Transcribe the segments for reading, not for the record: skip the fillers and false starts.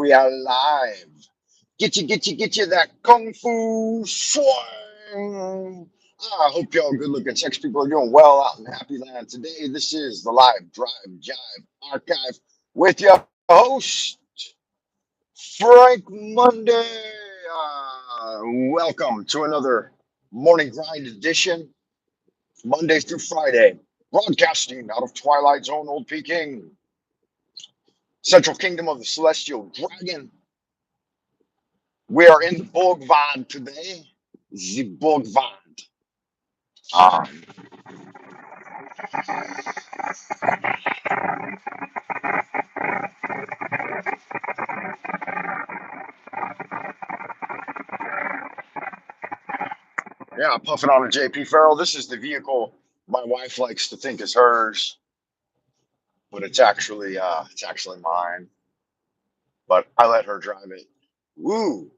We are live. Get you that kung fu swing. I hope y'all good looking sex people are doing well out in Happy Land today. This is the live drive jive archive with your host, Frank Monday. Welcome to another morning grind edition, Monday through Friday, broadcasting out of Twilight Zone, Old Peking, Central Kingdom of the Celestial Dragon. We are in the Borgvad today. The Borgvad. Um, yeah, puffing on a JP Farrell. This is the vehicle my wife likes to think is hers, but it's actually mine. But I let her drive it. Woo!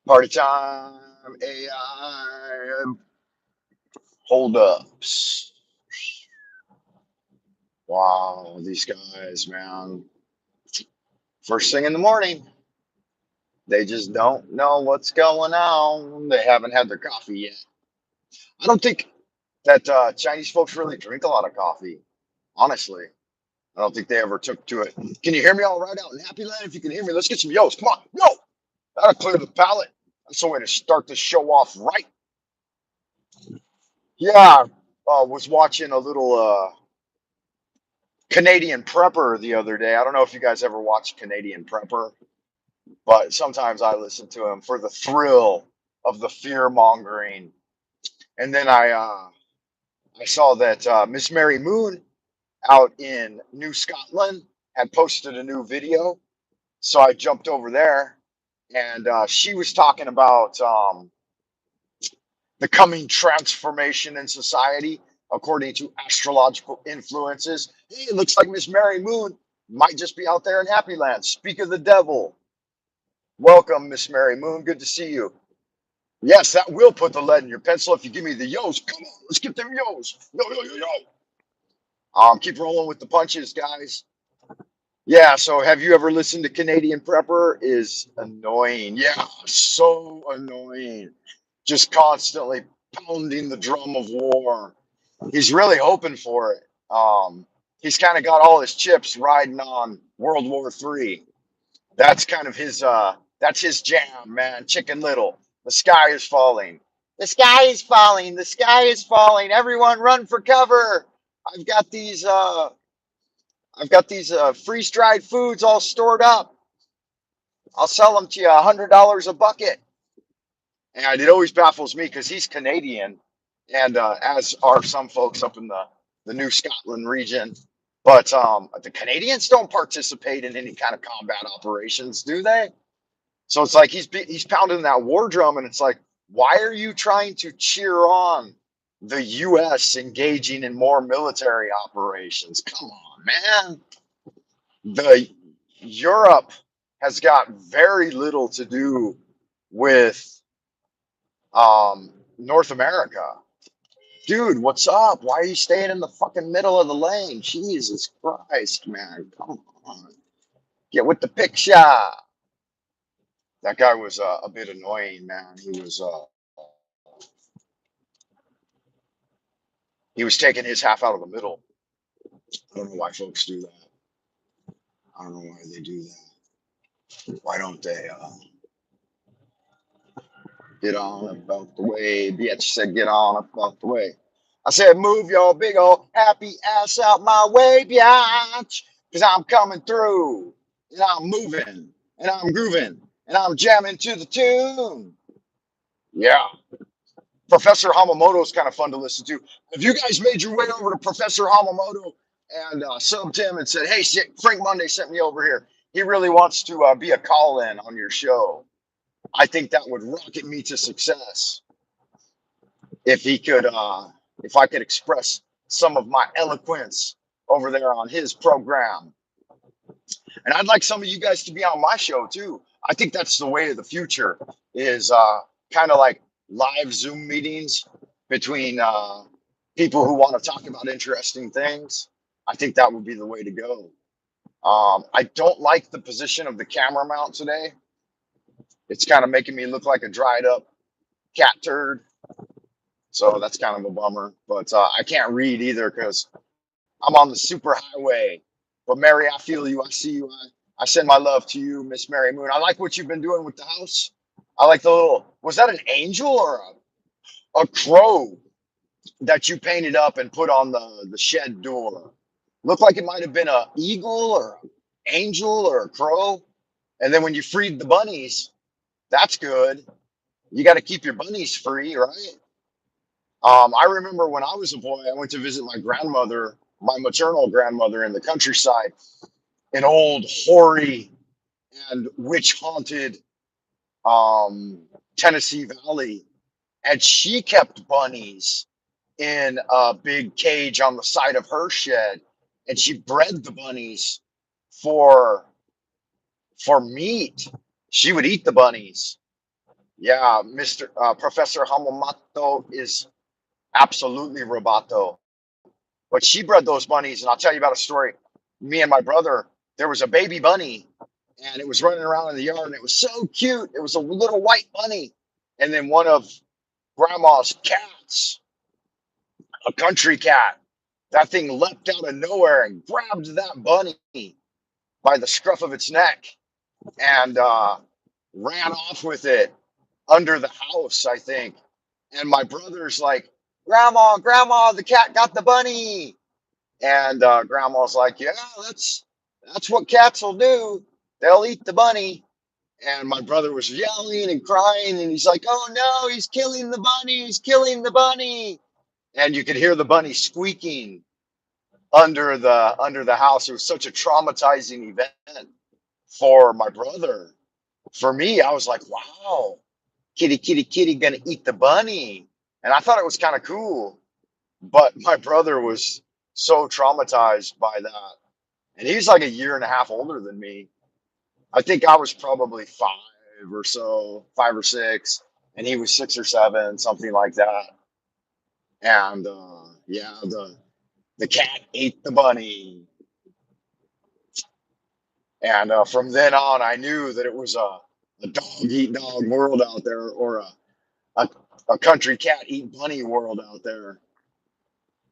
Party time. AI holdups. Wow, these guys, man. First thing in the morning, they just don't know what's going on. They haven't had their coffee yet. I don't think that Chinese folks really drink a lot of coffee. Honestly, I don't think they ever took to it. Can you hear me all right out in Happy Land? If you can hear me, let's get some yos. Come on, yo! That'll clear the palate. That's the way to start the show off right. Yeah, was watching a little Canadian Prepper the other day. I don't know if you guys ever watched Canadian Prepper, but sometimes I listen to him for the thrill of the fear mongering. And then I saw that Miss Mary Moon out in New Scotland had posted a new video. So I jumped over there and she was talking about the coming transformation in society according to astrological influences. Hey, it looks like Miss Mary Moon might just be out there in Happy Land. Speak of the devil. Welcome, Miss Mary Moon. Good to see you. Yes, that will put the lead in your pencil if you give me the yos. Come on, let's get them yos. Yo, yo, yo, yo. Keep rolling with the punches, guys. Yeah, so have you ever listened to Canadian Prepper? Is annoying. Yeah, so annoying. Just constantly pounding the drum of war. He's really hoping for it. He's kind of got all his chips riding on World War III. That's kind of that's his jam, man. Chicken Little. The sky is falling. The sky is falling. The sky is falling. Everyone run for cover. I've got these I've got these freeze dried foods all stored up. I'll sell them to you $100 a bucket. And it always baffles me because he's Canadian, and as are some folks up in the New Scotland region. But the Canadians don't participate in any kind of combat operations, do they? So it's like he's pounding that war drum, and it's like, why are you trying to cheer on the U.S. engaging in more military operations? Come on, man. The Europe has got very little to do with North America. Dude, what's up? Why are you staying in the fucking middle of the lane? Jesus Christ, man. Come on. Get with the picture. That guy was a bit annoying, man. He was taking his half out of the middle. I don't know why folks do that. I don't know why they do that. Why don't they get on about the way? Bitch said, get on about the way. I said, move your big old happy ass out my way, biatch, because I'm coming through, and I'm moving, and I'm grooving, and I'm jamming to the tune. Yeah. Professor Hamamoto is kind of fun to listen to. If you guys made your way over to Professor Hamamoto and subbed him and said, hey, Frank Monday sent me over here. He really wants to be a call-in on your show. I think that would rocket me to success if he could, if I could express some of my eloquence over there on his program. And I'd like some of you guys to be on my show too. I think that's the way of the future is kind of like live Zoom meetings between people who want to talk about interesting things. I think that would be the way to go. I don't like the position of the camera mount today. It's kind of making me look like a dried up cat turd. So that's kind of a bummer. But I can't read either because I'm on the super highway. But Mary, I feel you. I see you. I send my love to you, Miss Mary Moon. I like what you've been doing with the house. I like the little, was that an angel or a crow that you painted up and put on the shed door? Looked like it might have been a eagle or an angel or a crow. And then when you freed the bunnies, that's good. You got to keep your bunnies free, right? I remember when I was a boy, I went to visit my grandmother, my maternal grandmother in the countryside, an old, hoary, and witch haunted Tennessee Valley. And she kept bunnies in a big cage on the side of her shed. And she bred the bunnies for meat. She would eat the bunnies. Yeah, Mr. Professor Hamamoto is absolutely roboto. But she bred those bunnies, and I'll tell you about a story. Me and my brother, there was a baby bunny, and it was running around in the yard, and it was so cute. It was a little white bunny. And then one of grandma's cats, a country cat, that thing leapt out of nowhere and grabbed that bunny by the scruff of its neck and ran off with it under the house, I think. And my brother's like, Grandma, Grandma, the cat got the bunny. And grandma's like, yeah, that's what cats will do. They'll eat the bunny. And my brother was yelling and crying, and he's like, oh no, he's killing the bunny, he's killing the bunny. And you could hear the bunny squeaking under the house. It was such a traumatizing event for my brother. For me, I was like, wow, kitty, kitty, kitty gonna eat the bunny. And I thought it was kind of cool. But my brother was so traumatized by that. And he's like a year and a half older than me. I think I was probably five or six, and he was 6 or 7, something like that. And yeah, the cat ate the bunny. And from then on, I knew that it was a dog eat dog world out there, or a, a country cat eat bunny world out there.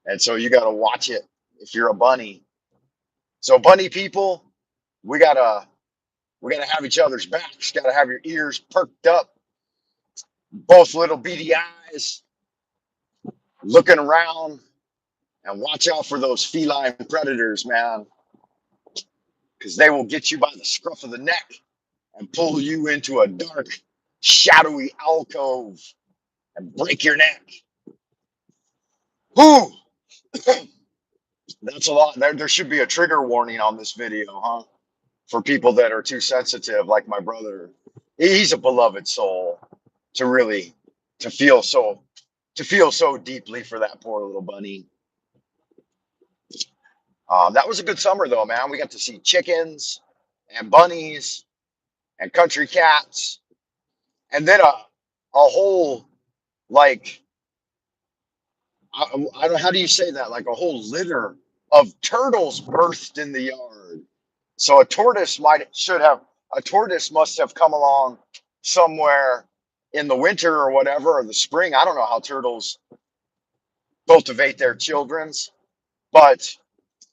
And so you got to watch it if you're a bunny. So bunny people, we gotta have each other's backs. Gotta have your ears perked up, both little beady eyes, looking around, and watch out for those feline predators, man, because they will get you by the scruff of the neck and pull you into a dark, shadowy alcove and break your neck. Whew, that's a lot. There should be a trigger warning on this video, huh? For people that are too sensitive, like my brother. He's a beloved soul to really to feel so deeply for that poor little bunny. That was a good summer though, man. We got to see chickens and bunnies and country cats, and then a whole, like, I don't know, how do you say that? Like a whole litter of turtles birthed in the yard. So a tortoise must have come along somewhere in the winter or whatever, or the spring. I don't know how turtles cultivate their children's, but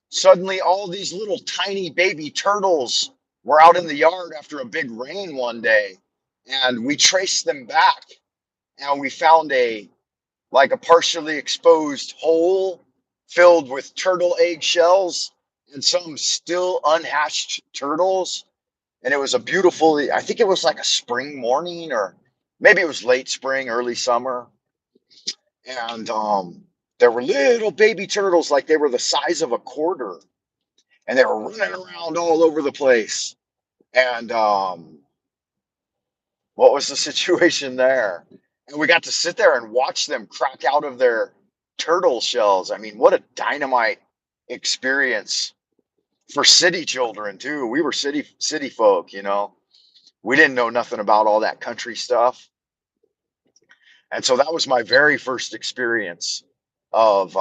suddenly all these little tiny baby turtles were out in the yard after a big rain one day, and we traced them back, and we found a partially exposed hole filled with turtle egg shells and some still unhatched turtles. And it was a beautiful, I think it was like a spring morning, or maybe it was late spring, early summer. And there were little baby turtles, like they were the size of a quarter, and they were running around all over the place. And what was the situation there? And we got to sit there and watch them crack out of their turtle shells. I mean, what a dynamite experience for city children too. We were city folk, you know. We didn't know nothing about all that country stuff. And so that was my very first experience of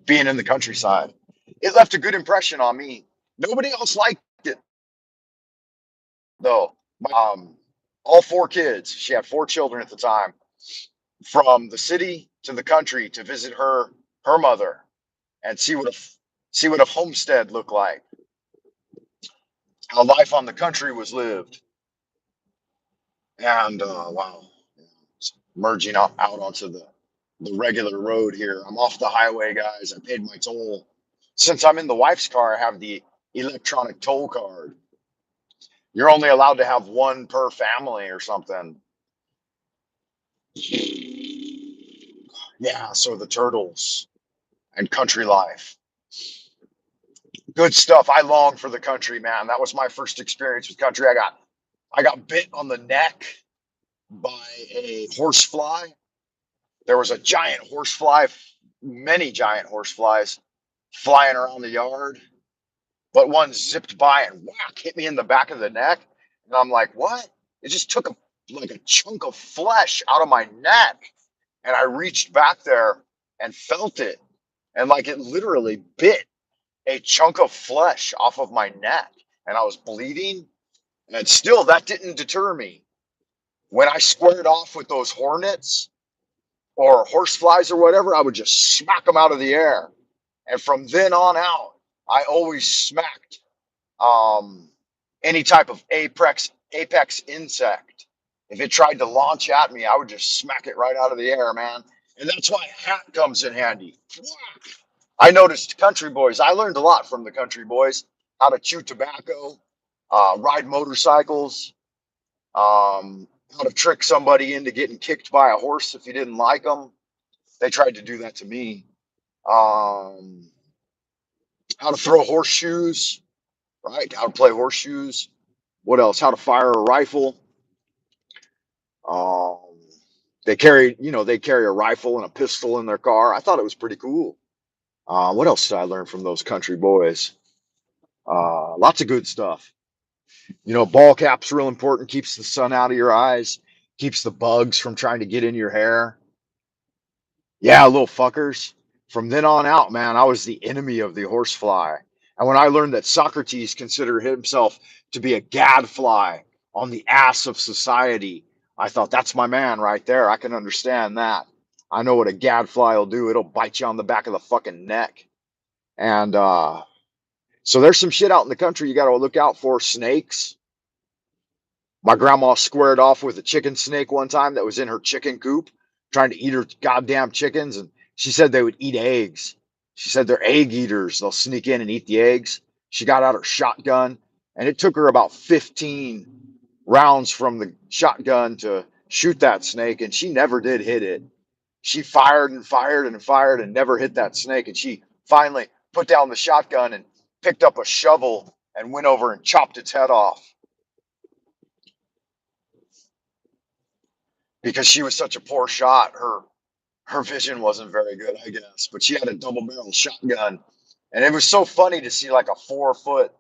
being in the countryside. It left a good impression on me. Nobody else liked it though. Um, all four kids. She had four children at the time, from the city to the country to visit her mother and see what a homestead looked like, how life on the country was lived. And wow, merging out onto the regular road here. I'm off the highway, guys. I paid my toll. Since I'm in the wife's car, I have the electronic toll card. You're only allowed to have one per family or something. Yeah, so the turtles and country life. Good stuff. I long for the country, man. That was my first experience with country. I got bit on the neck by a horsefly. There was a giant horsefly, many giant horseflies flying around the yard, but one zipped by and whack hit me in the back of the neck. And I'm like, what? It just took like a chunk of flesh out of my neck. And I reached back there and felt it. And like it literally bit a chunk of flesh off of my neck. And I was bleeding. And still, that didn't deter me. When I squared off with those hornets or horseflies or whatever, I would just smack them out of the air. And from then on out, I always smacked um, any type of apex insect. If it tried to launch at me, I would just smack it right out of the air, man. And that's why a hat comes in handy. I noticed country boys. I learned a lot from the country boys: how to chew tobacco, ride motorcycles, how to trick somebody into getting kicked by a horse if you didn't like them. They tried to do that to me. Um, how to throw horseshoes, right? How to play horseshoes. What else? How to fire a rifle. Um, they carry a rifle and a pistol in their car. I thought it was pretty cool. What else did I learn from those country boys? Lots of good stuff. Ball cap's real important. Keeps the sun out of your eyes. Keeps the bugs from trying to get in your hair. Yeah, little fuckers. From then on out, man, I was the enemy of the horsefly. And when I learned that Socrates considered himself to be a gadfly on the ass of society, I thought, that's my man right there. I can understand that. I know what a gadfly will do. It'll bite you on the back of the fucking neck. And so there's some shit out in the country you got to look out for. Snakes. My grandma squared off with a chicken snake one time that was in her chicken coop trying to eat her goddamn chickens. And she said they would eat eggs. She said they're egg eaters. They'll sneak in and eat the eggs. She got out her shotgun, and it took her about 15 rounds from the shotgun to shoot that snake, and she never did hit it. She fired and fired and fired and never hit that snake. And she finally put down the shotgun and picked up a shovel and went over and chopped its head off. Because she was such a poor shot, her vision wasn't very good, I guess. But she had a double barrel shotgun, and it was so funny to see like a 4'9"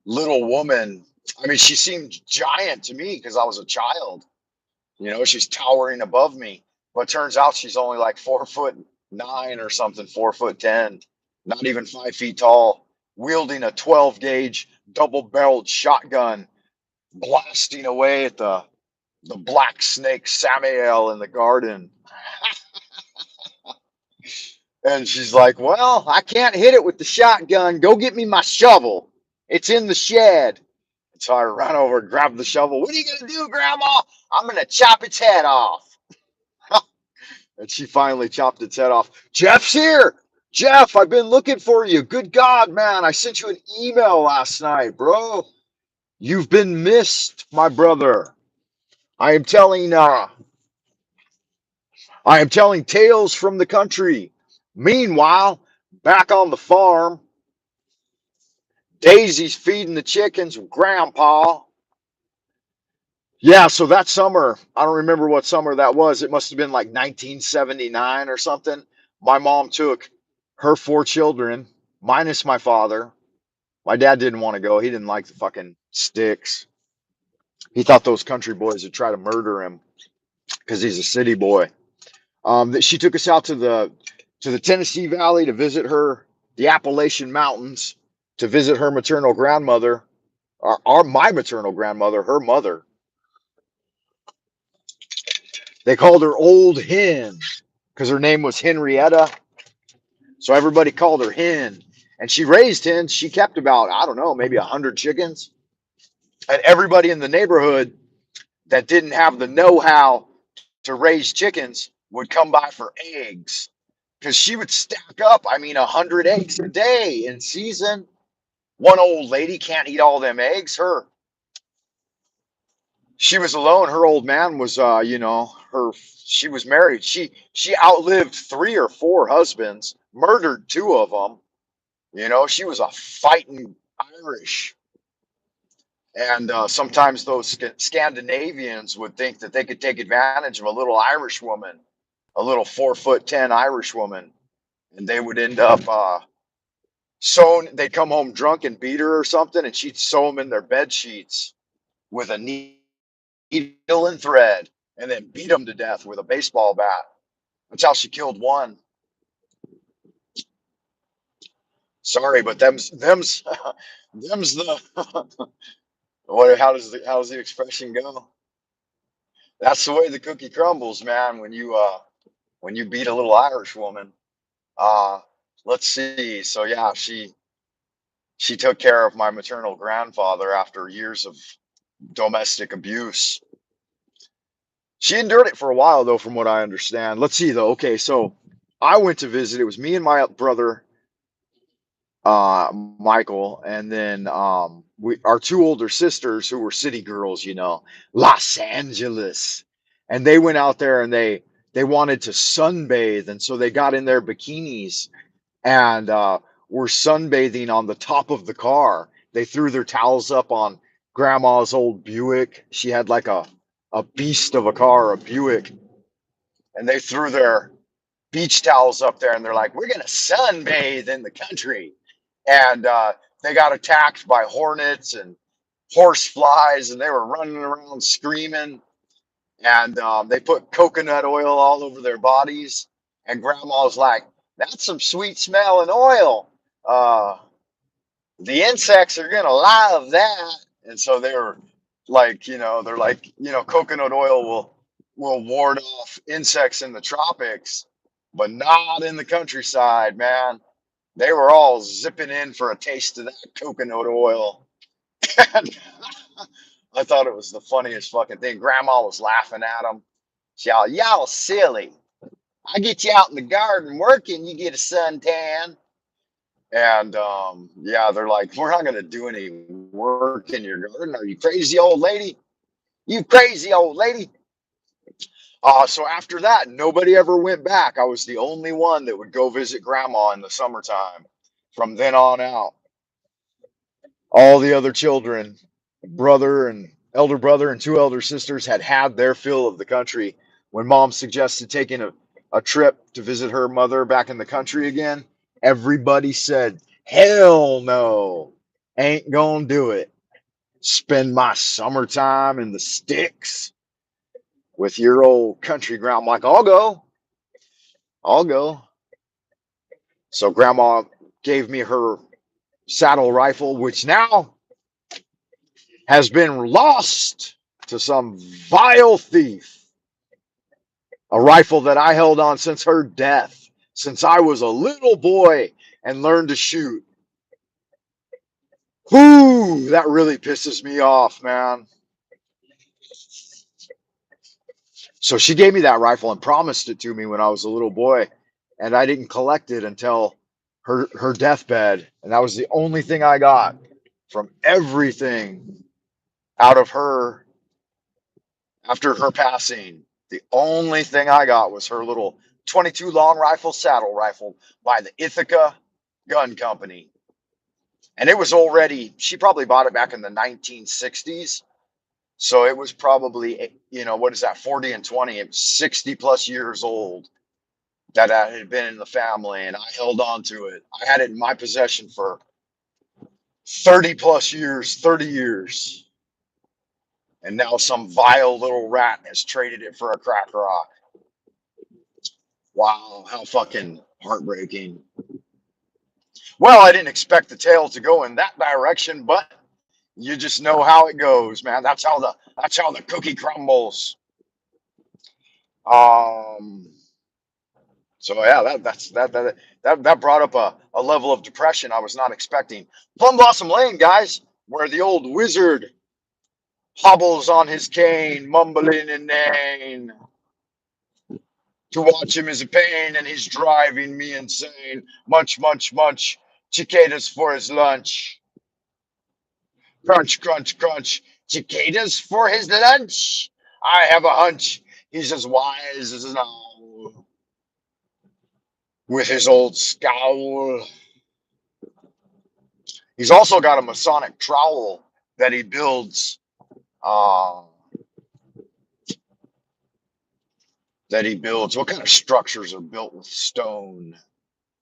little woman. I mean, she seemed giant to me because I was a child. She's towering above me, but turns out she's only like 4'9" or something, 4'10", not even 5 feet tall, wielding a 12 gauge double barreled shotgun, blasting away at the black snake Samael in the garden. And she's like, well, I can't hit it with the shotgun. Go get me my shovel. It's in the shed. And so I ran over and grabbed the shovel. What are you going to do, Grandma? I'm going to chop its head off. And she finally chopped its head off. Jeff's here. Jeff, I've been looking for you. Good God, man. I sent you an email last night, bro. You've been missed, my brother. I am telling tales from the country. Meanwhile, back on the farm, Daisy's feeding the chickens with Grandpa. Yeah, so that summer, I don't remember what summer that was. It must have been like 1979 or something. My mom took her four children, minus my father. My dad didn't want to go. He didn't like the fucking sticks. He thought those country boys would try to murder him because he's a city boy. She took us out to the Tennessee Valley to visit the Appalachian Mountains. to visit her maternal grandmother, or my maternal grandmother, her mother. They called her Old Hen because her name was Henrietta. So everybody called her Hen. And she raised hens. She kept about, I don't know, maybe 100 chickens. And everybody in the neighborhood that didn't have the know how to raise chickens would come by for eggs because she would stack up, I mean, 100 eggs a day in season. One old lady can't eat all them eggs. She was alone. Her old man was, she was married. She outlived 3 or 4 husbands, murdered 2 of them. She was a fighting Irish. And sometimes those Scandinavians would think that they could take advantage of a little Irish woman, a little 4'10" Irish woman, and they would end up sewing. They'd come home drunk and beat her or something, and she'd sew them in their bed sheets with a needle and thread, and then beat them to death with a baseball bat. That's how she killed one. Sorry, but them's the what? How does the expression go? That's the way the cookie crumbles, man. When you beat a little Irish woman. Uh, let's see. So yeah, she took care of my maternal grandfather after years of domestic abuse. She endured it for a while though, from what I understand. Let's see though. Okay, so I went to visit. It was me and my brother, Michael, and then our 2 older sisters who were city girls, Los Angeles, and they went out there and they wanted to sunbathe, and so they got in their bikinis and were sunbathing on the top of the car. They threw their towels up on Grandma's old Buick. She had like a beast of a car, a Buick, and they threw their beach towels up there, and they're like, "We're gonna sunbathe in the country," and they got attacked by hornets and horse flies, and they were running around screaming, and they put coconut oil all over their bodies, and Grandma's like, "That's some sweet smelling oil. Uh, the insects are gonna love that." And so they were like, they're like, coconut oil will ward off insects in the tropics, but not in the countryside, man. They were all zipping in for a taste of that coconut oil. And I thought it was the funniest fucking thing. Grandma was laughing at them. Y'all silly. I get you out in the garden working, you get a suntan. And yeah, they're like, "We're not gonna do any work in your garden. Are you crazy, old lady? You crazy old lady." So after that, nobody ever went back. I was the only one that would go visit Grandma in the summertime. From then on out, all the other children, brother and elder brother and 2 elder sisters, had their fill of the country. When Mom suggested taking a trip to visit her mother back in the country again, everybody said, "Hell no, ain't gonna do it. Spend my summertime in the sticks with your old country ground." I'm like, "I'll go. I'll go." So Grandma gave me her saddle rifle, which now has been lost to some vile thief. A rifle that I held on since her death, since I was a little boy and learned to shoot. Whoo, that really pisses me off, man. So she gave me that rifle and promised it to me when I was a little boy, and I didn't collect it until her deathbed, and that was the only thing I got from everything out of her after her passing. The only thing I got was her little 22 long rifle saddle rifle by the Ithaca Gun Company. And it was already, she probably bought it back in the 1960s. So it was probably, what is that, 40 and 20? It was 60 plus years old that I had been in the family, and I held on to it. I had it in my possession for 30 plus years, 30 years. And now some vile little rat has traded it for a crack rock. Wow, how fucking heartbreaking. Well, I didn't expect the tale to go in that direction, but you just know how it goes, man. That's how the cookie crumbles. Um, so yeah, that brought up a level of depression I was not expecting. Plum Blossom Lane, guys, where the old wizard hobbles on his cane, mumbling inane. To watch him is a pain, and he's driving me insane. Munch, munch, munch, cicadas for his lunch. Crunch, crunch, crunch, cicadas for his lunch. I have a hunch he's as wise as an owl with his old scowl. He's also got a Masonic trowel that he builds. Uh, What kind of structures are built with stone?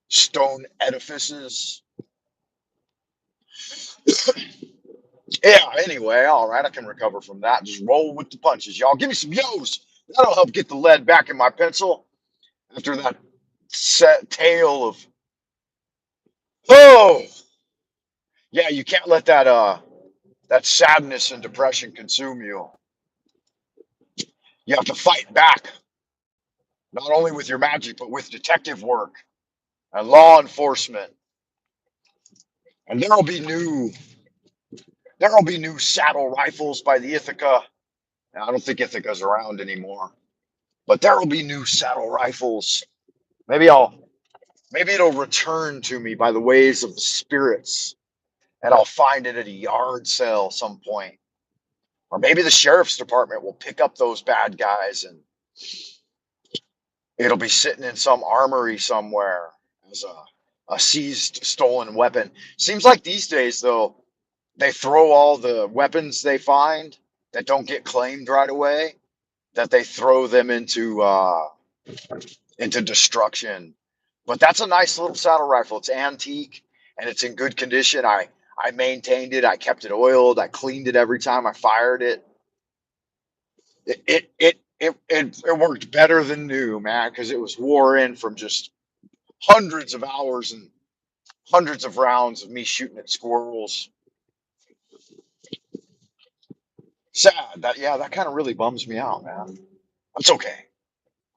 Stone edifices. Yeah, anyway, all right, I can recover from that. Just roll with the punches, y'all. Give me some yo's. That'll help get the lead back in my pencil after that set tale of, oh, yeah, you can't let that sadness and depression consume you. You have to fight back, not only with your magic, but with detective work and law enforcement. And there'll be new saddle rifles by the Ithaca. I don't think Ithaca's around anymore, but there will be new saddle rifles. Maybe I'll Maybe it'll return to me by the ways of the spirits, and I'll find it at a yard sale some point. Or maybe the sheriff's department will pick up those bad guys and it'll be sitting in some armory somewhere as a seized stolen weapon. Seems like these days, though, they throw all the weapons they find that don't get claimed right away, that they throw them into destruction. But that's a nice little saddle rifle. It's antique and it's in good condition. I maintained it. I kept it oiled. I cleaned it every time I fired it. It worked better than new, man, because it was wore in from just hundreds of hours and hundreds of rounds of me shooting at squirrels. Sad that, yeah, that kind of really bums me out, man. It's okay.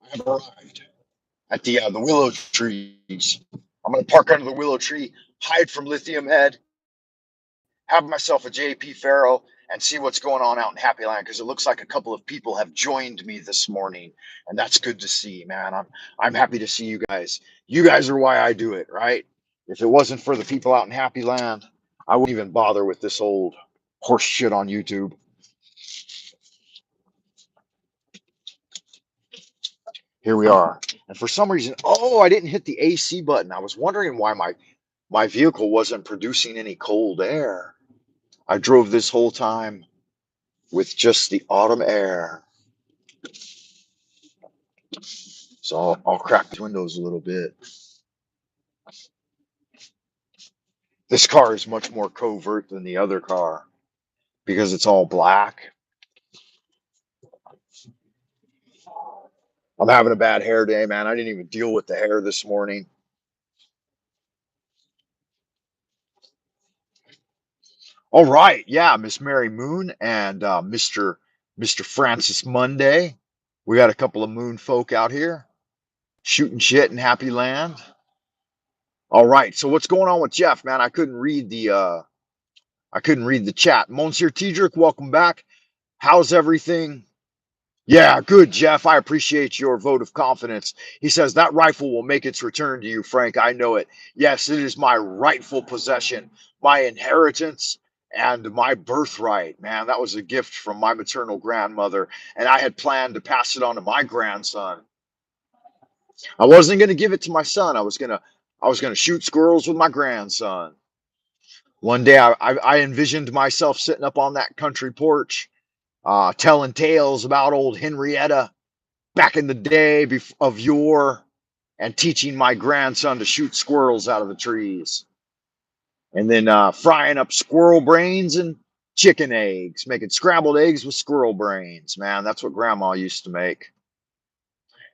I have arrived at the willow trees. I'm gonna park under the willow tree, hide from Lithium Head, have myself a JP Farrow, and see what's going on out in Happy Land, because it looks like a couple of people have joined me this morning, and that's good to see, man. I'm happy to see you guys. You guys are why I do it, right? If it wasn't for the people out in Happy Land, I wouldn't even bother with this old horse shit on YouTube. Here we are. And for some reason, oh, I didn't hit the AC button. I was wondering why my vehicle wasn't producing any cold air. I drove this whole time with just the autumn air. So I'll crack the windows a little bit. This car is much more covert than the other car because it's all black. I'm having a bad hair day, man. I didn't even deal with the hair this morning. All right, yeah, Miss Mary Moon and Mr. Francis Monday. We got a couple of moon folk out here shooting shit in Happy Land. All right, so what's going on with Jeff, man? I couldn't read the chat. Monsieur Tiedrick, welcome back. How's everything? Yeah, good, Jeff. I appreciate your vote of confidence. He says that rifle will make its return to you, Frank. I know it. Yes, it is my rightful possession, my inheritance, and my birthright. Man, that was a gift from my maternal grandmother, and I had planned to pass it on to my grandson. I wasn't going to give it to my son. I was gonna shoot squirrels with my grandson. One day, I envisioned myself sitting up on that country porch, telling tales about old Henrietta back in the day of yore, and teaching my grandson to shoot squirrels out of the trees, and then frying up squirrel brains and chicken eggs, making scrambled eggs with squirrel brains. Man, that's what Grandma used to make.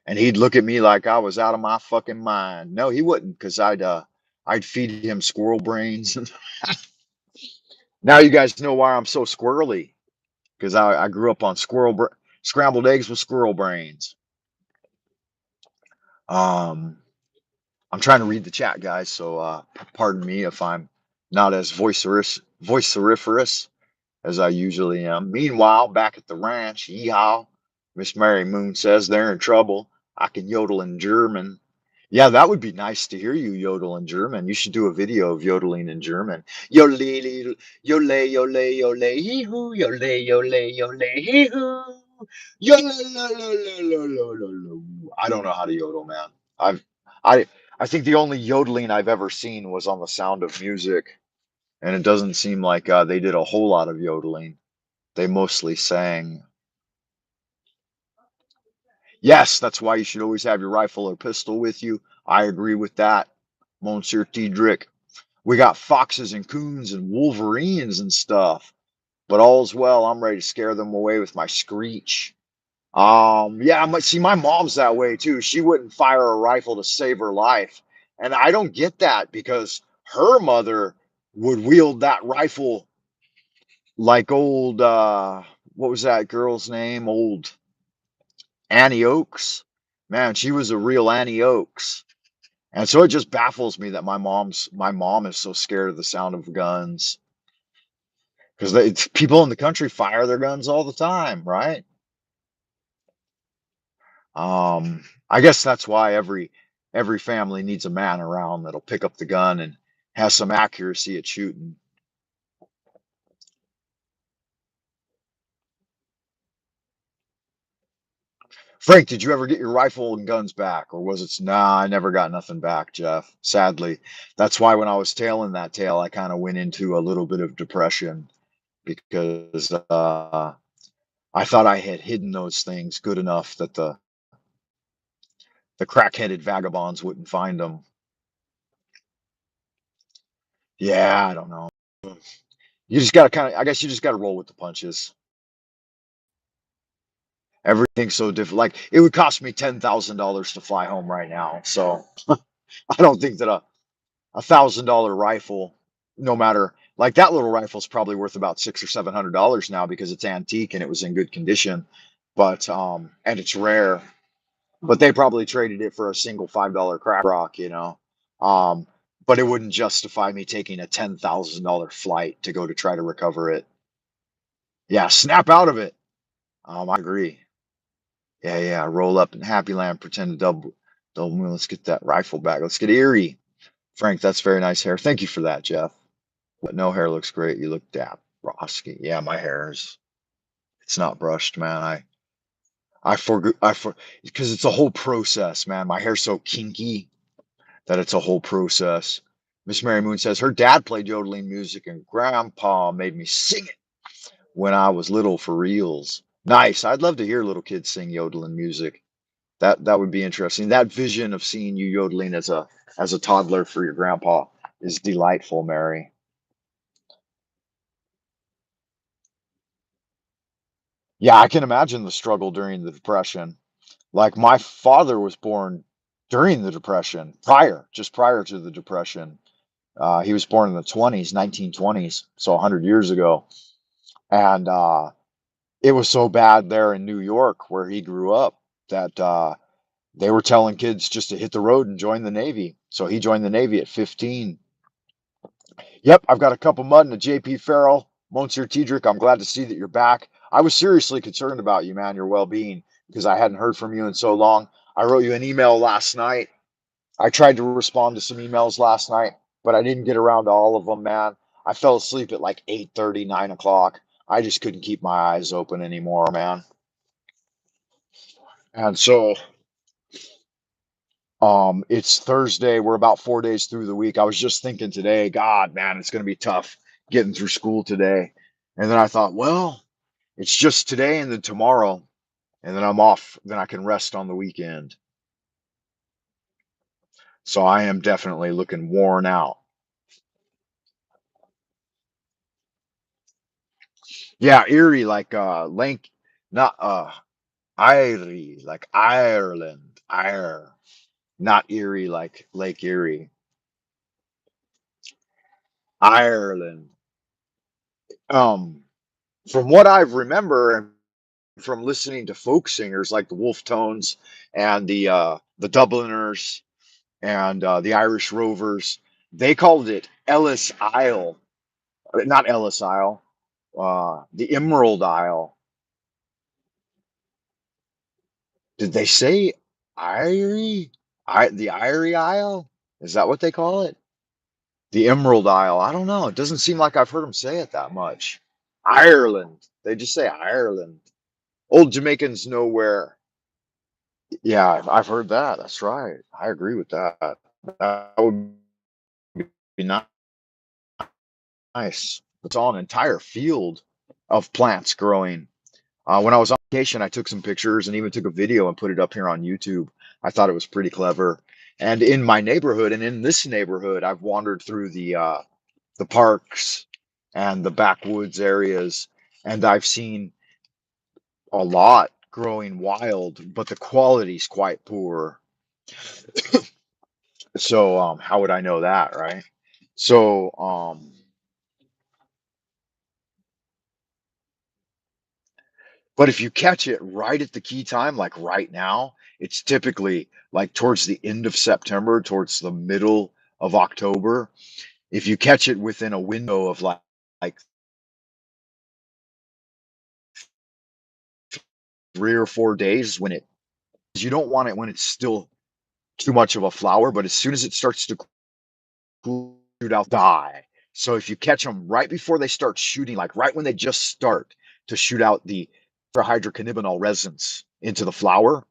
And he'd look at me like I was out of my fucking mind. No, he wouldn't, because I'd feed him squirrel brains. Now you guys know why I'm so squirrely because I grew up on scrambled eggs with squirrel brains. Um, I'm trying to read the chat, guys, so pardon me if I'm not as voiceriferous as I usually am. Meanwhile, back at the ranch, yeehaw, Miss Mary Moon says they're in trouble. I can yodel in German. Yeah, that would be nice to hear you yodel in German. You should do a video of yodeling in German. Yole, yole, yole, yole, hee hoo, yole, yole, yole, hee hoo. Yole, lo, lo, lo, lo, lo, lo, lo. I don't know how to yodel, man. I've I I think the only yodeling I've ever seen was on The Sound of Music, and it doesn't seem like they did a whole lot of yodeling. They mostly sang. Yes, that's why you should always have your rifle or pistol with you. I agree with that, Monsieur Tiedrick. We got foxes and coons and wolverines and stuff, but all's well. I'm ready to scare them away with my screech. Yeah, see, my mom's that way too. She wouldn't fire a rifle to save her life, and I don't get that because her mother would wield that rifle like old. What was that girl's name? Old Annie Oaks. Man, she was a real Annie Oaks. And so it just baffles me that my mom is so scared of the sound of guns because people in the country fire their guns all the time, right? I guess that's why every family needs a man around that'll pick up the gun and has some accuracy at shooting. Frank, did you ever get your rifle and guns back, or was it? Nah, I never got nothing back, Jeff. Sadly, that's why when I was tailing that tale, I kind of went into a little bit of depression because I thought I had hidden those things good enough that the crack-headed vagabonds wouldn't find them. Yeah, I don't know. You just gotta kind of, I guess you just gotta roll with the punches. Everything's so different. Like it would cost me $10,000 to fly home right now. So I don't think that $1,000 rifle, no matter like that little rifle's probably worth about $600 or $700 now because it's antique and it was in good condition. But and it's rare. But they probably traded it for a single $5 crack rock, you know. Um, but it wouldn't justify me taking a $10,000 flight to go to try to recover it. Yeah, snap out of it. I agree. Yeah, yeah. Roll up in Happy Land, pretend to double moon. Let's get that rifle back. Let's get eerie. Frank, that's very nice hair. Thank you for that, Jeff. But no hair looks great. You look dap, Rosky. Yeah, my hair is. It's not brushed, man. I for because it's a whole process, man. My hair's so kinky that it's a whole process. Miss Mary Moon says her dad played yodeling music and grandpa made me sing it when I was little for reals. Nice. I'd love to hear little kids sing yodeling music. That would be interesting. That vision of seeing you yodeling as a toddler for your grandpa is delightful, Mary. Yeah, I can imagine the struggle during the depression. Like my father was born during the depression, just prior to the depression. He was born in the 20s, 1920s, so 100 years ago. And it was so bad there in New York where he grew up that they were telling kids just to hit the road and join the Navy. So he joined the Navy at 15. Yep, I've got a cup of mud and a JP Farrell. Monsieur Tiedrick, I'm glad to see that you're back. I was seriously concerned about you, man, your well being, because I hadn't heard from you in so long. I wrote you an email last night. I tried to respond to some emails last night, but I didn't get around to all of them, man. I fell asleep at like 8:30, 9 o'clock. I just couldn't keep my eyes open anymore, man. And so it's Thursday. We're about 4 days through the week. I was just thinking today, God, man, it's gonna be tough getting through school today. And then I thought, well, it's just today and then tomorrow, and then I'm off. Then I can rest on the weekend. So I am definitely looking worn out. Yeah, Erie, like Link, not Erie, like Ireland, Ire, not Erie, like Lake Erie. Ireland. Um, from what I remember and from listening to folk singers like the Wolf Tones and the Dubliners and the Irish Rovers, they called it Ellis Isle, not Ellis Isle, the Emerald Isle. Did they say Irie? The Irie Isle? Is that what they call it? The Emerald Isle. I don't know. It doesn't seem like I've heard them say it that much. Ireland. They just say Ireland. Old Jamaicans know where. Yeah, I've heard that. That's right. I agree with that. That would be nice. It's all an entire field of plants growing. When I was on vacation, I took some pictures and even took a video and put it up here on YouTube. I thought it was pretty clever. And in my neighborhood, and in this neighborhood, I've wandered through the parks and the backwoods areas, and I've seen a lot growing wild, but the quality's quite poor. So, how would I know that, right? So, but if you catch it right at the key time, like right now, it's typically like towards the end of September, towards the middle of October. If you catch it within a window of like 3 or 4 days when it, you don't want it when it's still too much of a flower, but as soon as it starts to shoot out, die. So if you catch them right before they start shooting, like right when they just start to shoot out the hydrocannabinol resins into the flower,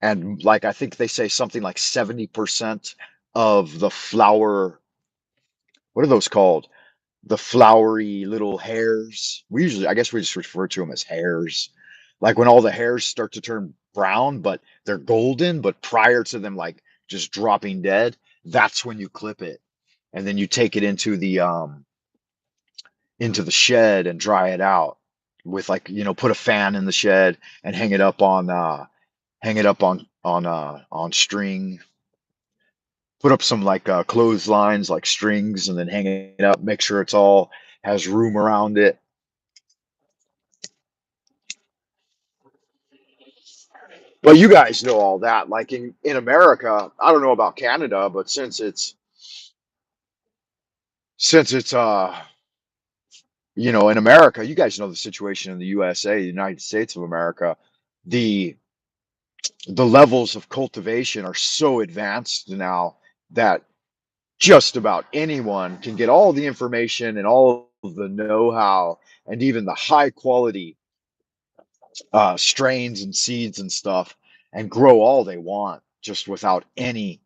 and like I think they say something like 70% of the flower, what are those called? The flowery little hairs. We usually, I guess we just refer to them as hairs. Like when all the hairs start to turn brown, but they're golden, but prior to them like just dropping dead, that's when you clip it. And then you take it into the shed and dry it out with like, put a fan in the shed and hang it up on string, put up some like clotheslines like strings and then hang it up, make sure it's all has room around it. But you guys know all that. Like in America, I don't know about Canada, but since it's in America, you guys know the situation in the USA, the United States of America. The the levels of cultivation are so advanced now that just about anyone can get all the information and all of the know-how and even the high quality strains and seeds and stuff and grow all they want just without any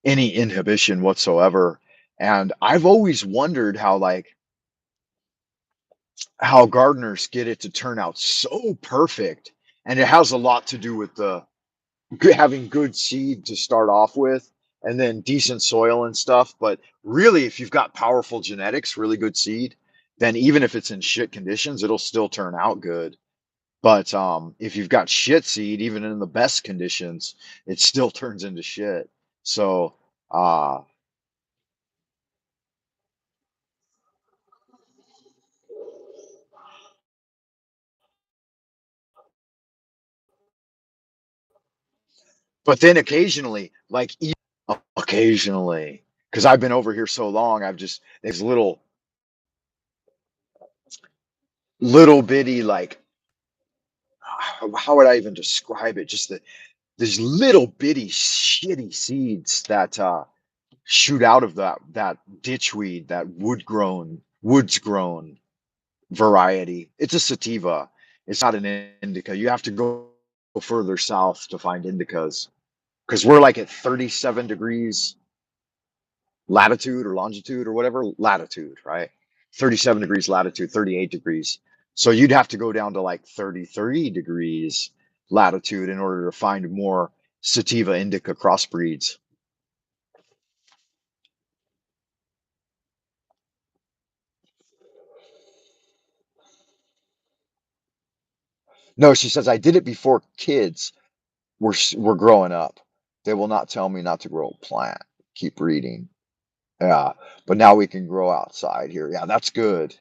inhibition whatsoever. And I've always wondered how gardeners get it to turn out so perfect. And it has a lot to do with the having good seed to start off with and then decent soil and stuff. But really, if you've got powerful genetics, really good seed, then even if it's in shit conditions, it'll still turn out good. But if you've got shit seed, even in the best conditions, it still turns into shit. So, uh, but then occasionally, like occasionally, because I've been over here so long, I've just there's little bitty like how would I even describe it? Just these little bitty shitty seeds that shoot out of that ditchweed, that woods grown variety. It's a sativa. It's not an indica. You have to go further south to find indicas because we're like at 37 degrees latitude or longitude or whatever latitude, right? 37 degrees latitude, 38 degrees. So you'd have to go down to like 33 degrees latitude in order to find more sativa indica crossbreeds. No, she says I did it before kids were growing up. They will not tell me not to grow a plant. Keep reading. Yeah, but now we can grow outside here. Yeah, that's good.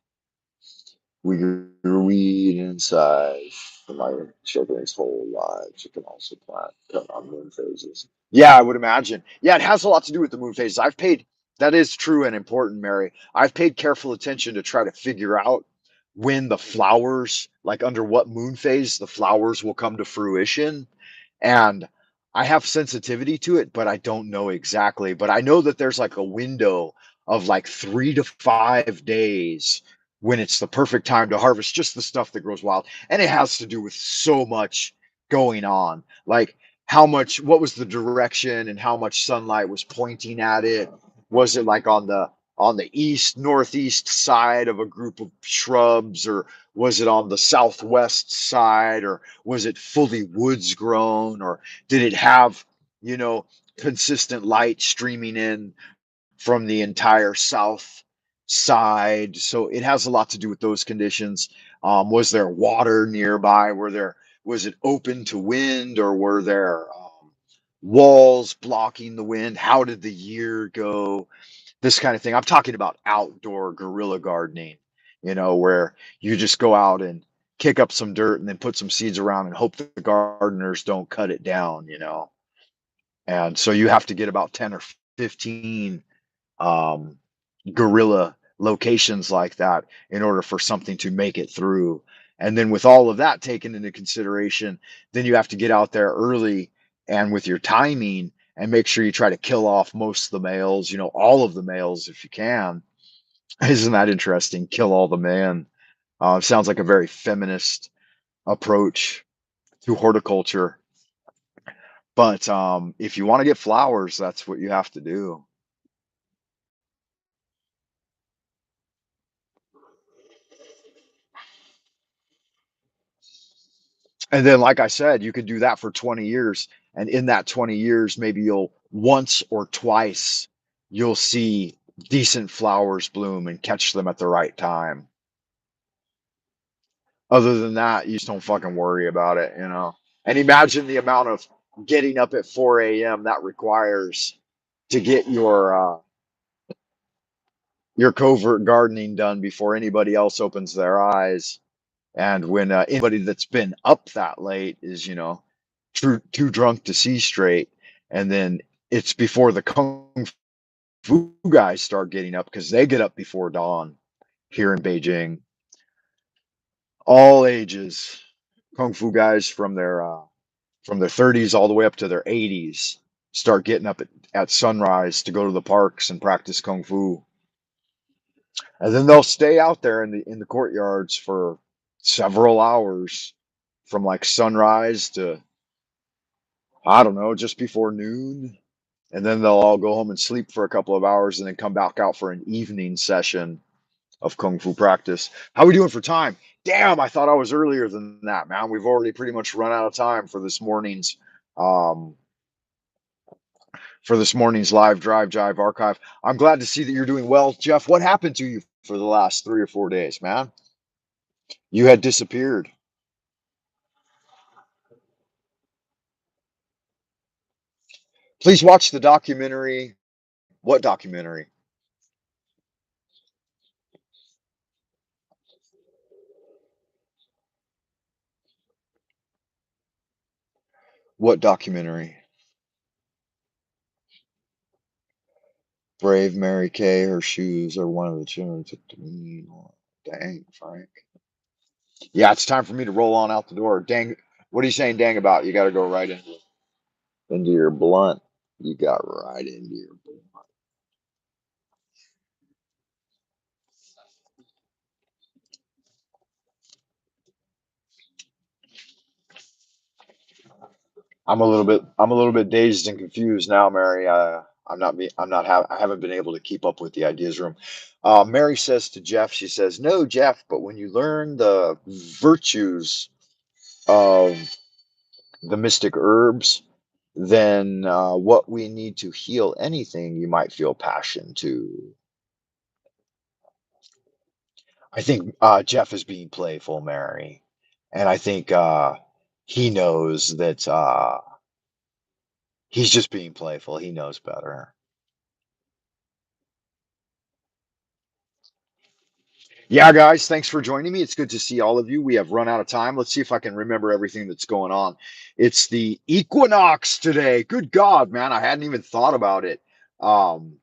We grew weed inside for my children's whole lives. You can also plant cut on moon phases. Yeah, I would imagine. Yeah, it has a lot to do with the moon phases. That is true and important, Mary. I've paid careful attention to try to figure out when the flowers, like under what moon phase the flowers will come to fruition. And I have sensitivity to it, but I don't know exactly. But I know that there's like a window of like 3 to 5 days when it's the perfect time to harvest just the stuff that grows wild. And it has to do with so much going on. Like how much, what was the direction and how much sunlight was pointing at it? Was it like on the east northeast side of a group of shrubs, or was it on the southwest side, or was it fully woods grown, or did it have, you know, consistent light streaming in from the entire south side? So it has a lot to do with those conditions. Was there water nearby? Was it open to wind, or were there walls blocking the wind? How did the year go? This kind of thing. I'm talking about outdoor guerrilla gardening, where you just go out and kick up some dirt and then put some seeds around and hope that the gardeners don't cut it down. And so you have to get about 10 or 15 um, guerrilla locations like that in order for something to make it through. And then with all of that taken into consideration, then you have to get out there early and with your timing and make sure you try to kill off most of the males, all of the males if you can. Isn't that interesting? Kill all the men. Sounds like a very feminist approach to horticulture. But if you want to get flowers, that's what you have to do. And then, like I said, you could do that for 20 years. And in that 20 years, maybe you'll once or twice, you'll see decent flowers bloom and catch them at the right time. Other than that, you just don't fucking worry about it. And imagine the amount of getting up at 4 a.m. that requires to get your covert gardening done before anybody else opens their eyes. And when anybody that's been up that late is, too drunk to see straight, and then it's before the kung fu guys start getting up because they get up before dawn here in Beijing. All ages, kung fu guys from their 30s all the way up to their 80s start getting up at sunrise to go to the parks and practice kung fu, and then they'll stay out there in the courtyards for several hours from like sunrise to I don't know, just before noon. And then they'll all go home and sleep for a couple of hours and then come back out for an evening session of Kung Fu practice. How are we doing for time? Damn, I thought I was earlier than that, man. We've already pretty much run out of time um for this morning's live drive Jive archive. I'm glad to see that you're doing well. Jeff, what happened to you for the last 3 or 4 days, man? You had disappeared. Please watch the documentary. What documentary? What documentary? Brave Mary Kay, her shoes are one of the children took to me. Dang, Frank. Yeah, it's time for me to roll on out the door. Dang, what are you saying, dang about? You got to go right into your blunt. You got right into your blunt. I'm a little bit dazed and confused now, Mary. I haven't been able to keep up with the ideas room. Mary says to Jeff, she says, "No, Jeff, but when you learn the virtues of the mystic herbs, then what we need to heal anything you might feel passion to." I think Jeff is being playful, Mary, and I think he knows that he's just being playful. He knows better. Yeah, guys, thanks for joining me. It's good to see all of you. We have run out of time. Let's see if I can remember everything that's going on. It's the equinox today. Good God, man, I hadn't even thought about it. Um,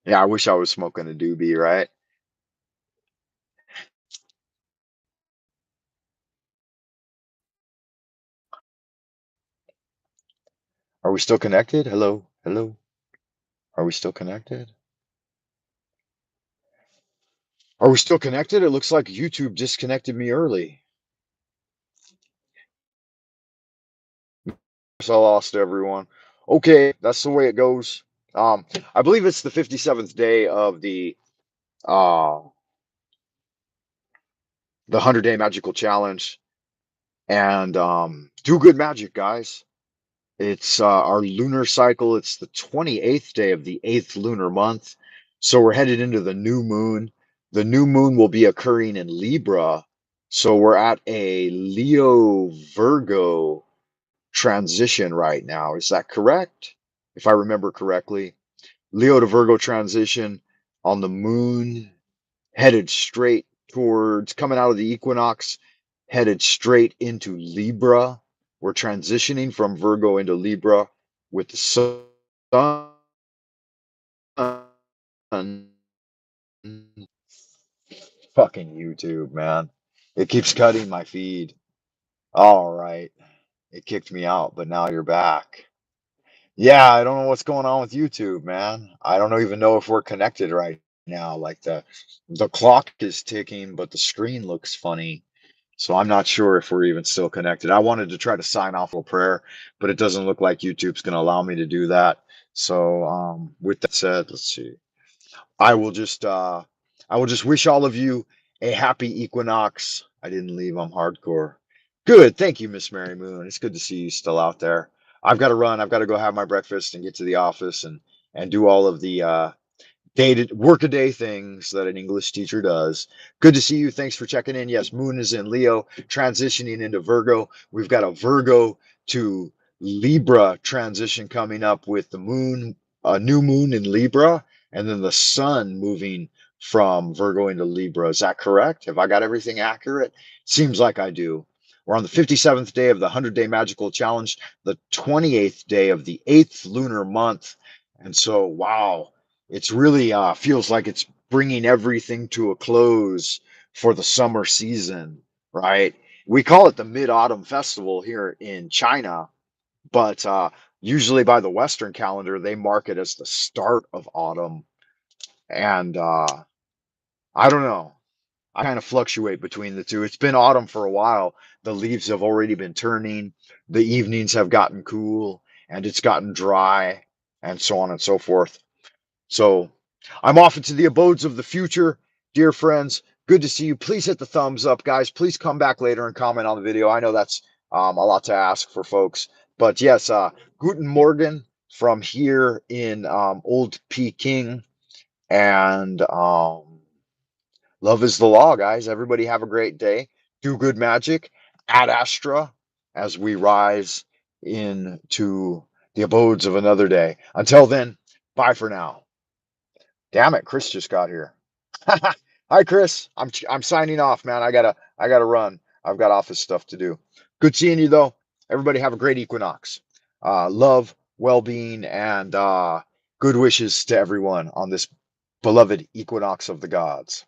yeah, I wish I was smoking a doobie, right? Are we still connected? Hello, hello. Are we still connected? Are we still connected? It looks like YouTube disconnected me early. So I lost everyone. Okay, that's the way it goes. I believe it's the 57th day of uh the 100-day magical challenge. And do good magic, guys. It's our lunar cycle. It's the 28th day of the 8th lunar month. So we're headed into the new moon. The new moon will be occurring in Libra. So we're at a Leo Virgo transition right now. Is that correct? If I remember correctly, Leo to Virgo transition on the moon, headed straight towards coming out of the equinox, headed straight into Libra. We're transitioning from Virgo into Libra with the sun. Fucking YouTube, man. It keeps cutting my feed. All right. It kicked me out, but now you're back. Yeah, I don't know what's going on with YouTube, man. I don't even know if we're connected right now. Like the clock is ticking, but the screen looks funny. So I'm not sure if we're even still connected. I wanted to try to sign off with a prayer, but it doesn't look like YouTube's going to allow me to do that. So with that said, let's see. I will just uh I will just wish all of you a happy equinox. I didn't leave. I'm hardcore. Good. Thank you, Miss Mary Moon. It's good to see you still out there. I've got to run. I've got to go have my breakfast and get to the office and do all of the dated workaday things that an English teacher does. Good to see you. Thanks for checking in. Yes, Moon is in Leo, transitioning into Virgo. We've got a Virgo to Libra transition coming up with the moon, a new moon in Libra, and then the sun moving from Virgo into Libra. Is that correct? Have I got everything accurate? Seems like I do. We're on the 57th day of the 100-day magical challenge, the 28th day of the 8th lunar month. And so, wow, it's really feels like it's bringing everything to a close for the summer season, right? We call it the Mid-Autumn Festival here in China, but usually by the Western calendar, they mark it as the start of autumn. And I don't know. I kind of fluctuate between the two. It's been autumn for a while. The leaves have already been turning. The evenings have gotten cool and it's gotten dry and so on and so forth. So I'm off into the abodes of the future, dear friends. Good to see you. Please hit the thumbs up, guys. Please come back later and comment on the video. I know that's a lot to ask for folks, but yes, Guten Morgen from here in Old Peking, and love is the law, guys. Everybody have a great day. Do good magic. Ad Astra as we rise into the abodes of another day. Until then, bye for now. Damn it, Chris just got here. Hi, Chris. I'm signing off, man. I gotta run. I've got office stuff to do. Good seeing you though. Everybody have a great equinox. Love, well-being, and good wishes to everyone on this beloved equinox of the gods.